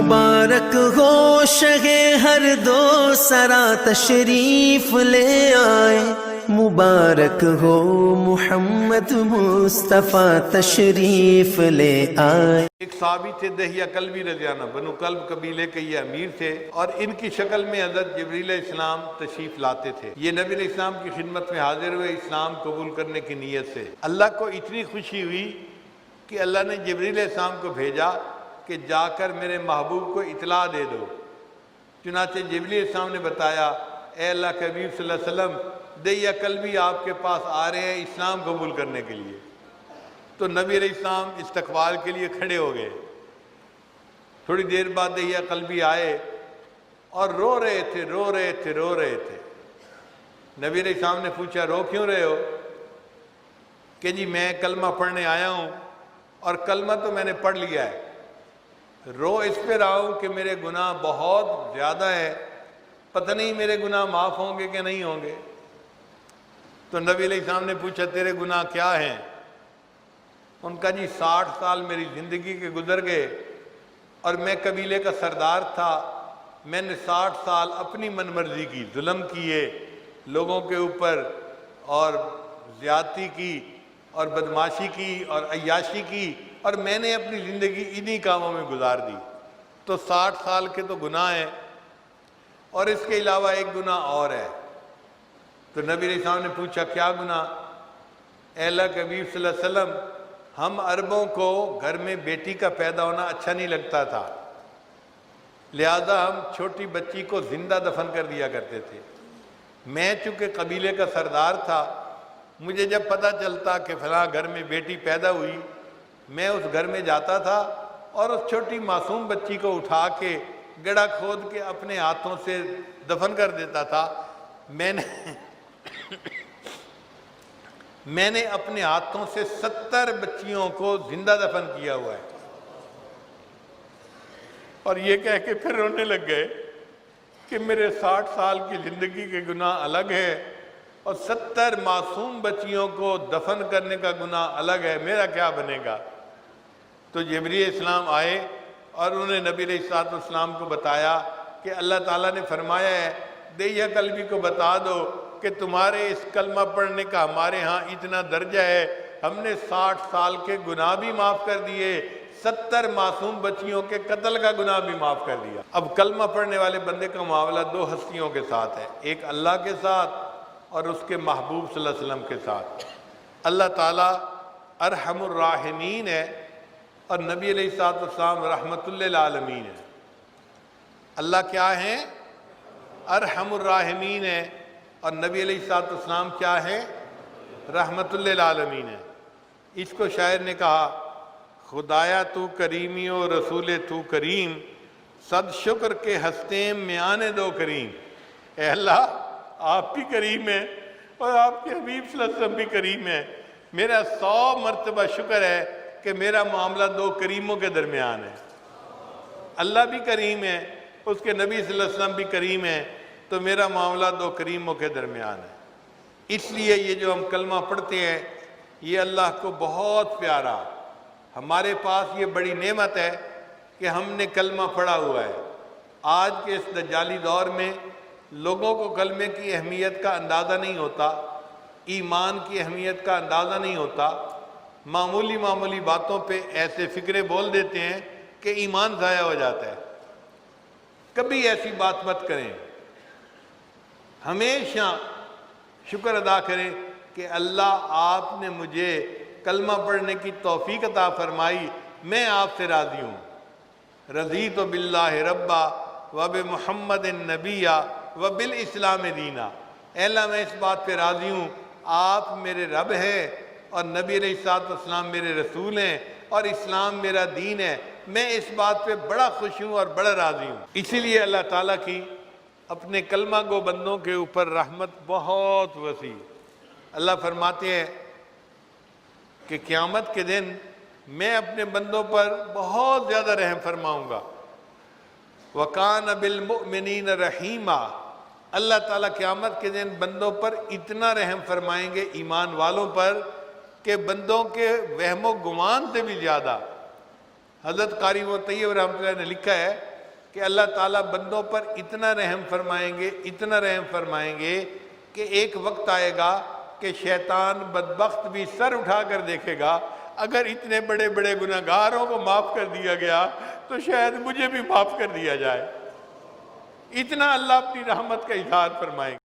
مبارک ہو شہ ہر دو سرا تشریف لے آئے، مبارک ہو محمد مصطفیٰ تشریف لے آئے۔ ایک صحابی تھے دہیہ کلبی رضی اللہ عنہ، بنو کلب قبیلے کے یہ امیر تھے، اور ان کی شکل میں حضرت جبریل علیہ السلام تشریف لاتے تھے۔ یہ نبی علیہ السلام کی خدمت میں حاضر ہوئے اسلام قبول کرنے کی نیت سے۔ اللہ کو اتنی خوشی ہوئی کہ اللہ نے جبریل علیہ السلام کو بھیجا کہ جا کر میرے محبوب کو اطلاع دے دو۔ چنانچہ جبریل علیہ السلام نے بتایا، اے اللہ کے حبیب صلی اللہ علیہ وسلم، دہیہ کلبی آپ کے پاس آ رہے ہیں اسلام قبول کرنے کے لیے۔ تو نبی علیہ السلام استقبال کے لیے کھڑے ہو گئے۔ تھوڑی دیر بعد دہیہ کلبی آئے اور رو رہے تھے۔ نبی علیہ السلام نے پوچھا، رو کیوں رہے ہو؟ کہ جی میں کلمہ پڑھنے آیا ہوں اور کلمہ تو میں نے پڑھ لیا ہے، رو اس پہ رہا ہوں کہ میرے گناہ بہت زیادہ ہے، پتہ نہیں میرے گناہ معاف ہوں گے کہ نہیں ہوں گے۔ تو نبی علیہ السلام نے پوچھا، تیرے گناہ کیا ہیں؟ ان کا جی 60 سال میری زندگی کے گزر گئے اور میں قبیلے کا سردار تھا، میں نے 60 سال اپنی من مرضی کی، ظلم کیے لوگوں کے اوپر، اور زیادتی کی اور بدماشی کی اور عیاشی کی، اور میں نے اپنی زندگی انہی کاموں میں گزار دی۔ تو 60 سال کے تو گناہ ہیں، اور اس کے علاوہ ایک گناہ اور ہے۔ تو نبی علیہ السلام نے پوچھا، کیا گناہ؟ اے اللہ کے حبیب صلی اللہ علیہ وسلم، ہم عربوں کو گھر میں بیٹی کا پیدا ہونا اچھا نہیں لگتا تھا، لہذا ہم چھوٹی بچی کو زندہ دفن کر دیا کرتے تھے۔ میں چونکہ قبیلے کا سردار تھا، مجھے جب پتہ چلتا کہ فلاں گھر میں بیٹی پیدا ہوئی، میں اس گھر میں جاتا تھا اور اس چھوٹی معصوم بچی کو اٹھا کے گڑھا کھود کے اپنے ہاتھوں سے دفن کر دیتا تھا۔ میں نے اپنے ہاتھوں سے 70 بچیوں کو زندہ دفن کیا ہوا ہے۔ اور یہ کہہ کے پھر رونے لگ گئے کہ میرے 60 سال کی زندگی کے گناہ الگ ہے اور 70 معصوم بچیوں کو دفن کرنے کا گناہ الگ ہے، میرا کیا بنے گا؟ تو جبریل علیہ السلام آئے اور انہوں نے نبی علیہ السلام کو بتایا کہ اللہ تعالیٰ نے فرمایا ہے، دہیہ کلبی کو بتا دو کہ تمہارے اس کلمہ پڑھنے کا ہمارے ہاں اتنا درجہ ہے، ہم نے 60 سال کے گناہ بھی معاف کر دیے، 70 معصوم بچیوں کے قتل کا گناہ بھی معاف کر دیا۔ اب کلمہ پڑھنے والے بندے کا معاملہ 2 ہستیوں کے ساتھ ہے، ایک اللہ کے ساتھ اور اس کے محبوب صلی اللہ علیہ وسلم کے ساتھ۔ اللہ تعالیٰ ارحم الراحمین ہے اور نبی علیہ السلام رحمت للعالمین ہے۔ اللہ کیا ہے؟ ارحم الراحمین ہے، اور نبی علیہ السلام کیا ہے؟ رحمت للعالمین ہے۔ اس کو شاعر نے کہا، خدایا تو کریمی و رسول تو کریم، صد شکر کے ہستیں میں آنے دو کریم۔ اے اللہ، آپ بھی کریم ہیں اور آپ کے حبیب صلی اللہ علیہ وسلم بھی کریم ہیں، میرا 100 مرتبہ شکر ہے کہ میرا معاملہ 2 کریموں کے درمیان ہے۔ اللہ بھی کریم ہے، اس کے نبی صلی اللہ علیہ وسلم بھی کریم ہیں، تو میرا معاملہ 2 کریموں کے درمیان ہے۔ اس لیے یہ جو ہم کلمہ پڑھتے ہیں، یہ اللہ کو بہت پیارا، ہمارے پاس یہ بڑی نعمت ہے کہ ہم نے کلمہ پڑھا ہوا ہے۔ آج کے اس دجالی دور میں لوگوں کو کلمے کی اہمیت کا اندازہ نہیں ہوتا، ایمان کی اہمیت کا اندازہ نہیں ہوتا، معمولی باتوں پہ ایسے فکرے بول دیتے ہیں کہ ایمان ضائع ہو جاتا ہے۔ کبھی ایسی بات مت کریں، ہمیشہ شکر ادا کریں کہ اللہ آپ نے مجھے کلمہ پڑھنے کی توفیق عطا فرمائی، میں آپ سے راضی ہوں۔ رضیت باللہ ربا وبمحمد نبیا وبالاسلام دینا۔ اے اللہ، میں اس بات پہ راضی ہوں، آپ میرے رب ہیں اور نبی علیہ السلام میرے رسول ہیں اور اسلام میرا دین ہے، میں اس بات پہ بڑا خوش ہوں اور بڑا راضی ہوں۔ اسی لیے اللہ تعالیٰ کی اپنے کلمہ گو بندوں کے اوپر رحمت بہت وسیع۔ اللہ فرماتے ہیں کہ قیامت کے دن میں اپنے بندوں پر بہت زیادہ رحم فرماؤں گا۔ وَكَانَ بِالْمُؤْمِنِينَ رَحِيمًا۔ اللہ تعالیٰ قیامت کے دن بندوں پر اتنا رحم فرمائیں گے، ایمان والوں پر، کہ بندوں کے وہم و گمان سے بھی زیادہ۔ حضرت قاری طیب رحمۃ اللہ نے لکھا ہے کہ اللہ تعالیٰ بندوں پر اتنا رحم فرمائیں گے، اتنا رحم فرمائیں گے کہ ایک وقت آئے گا کہ شیطان بدبخت بھی سر اٹھا کر دیکھے گا، اگر اتنے بڑے بڑے گناہگاروں کو معاف کر دیا گیا تو شاید مجھے بھی معاف کر دیا جائے۔ اتنا اللہ اپنی رحمت کا اظہار فرمائیں گے۔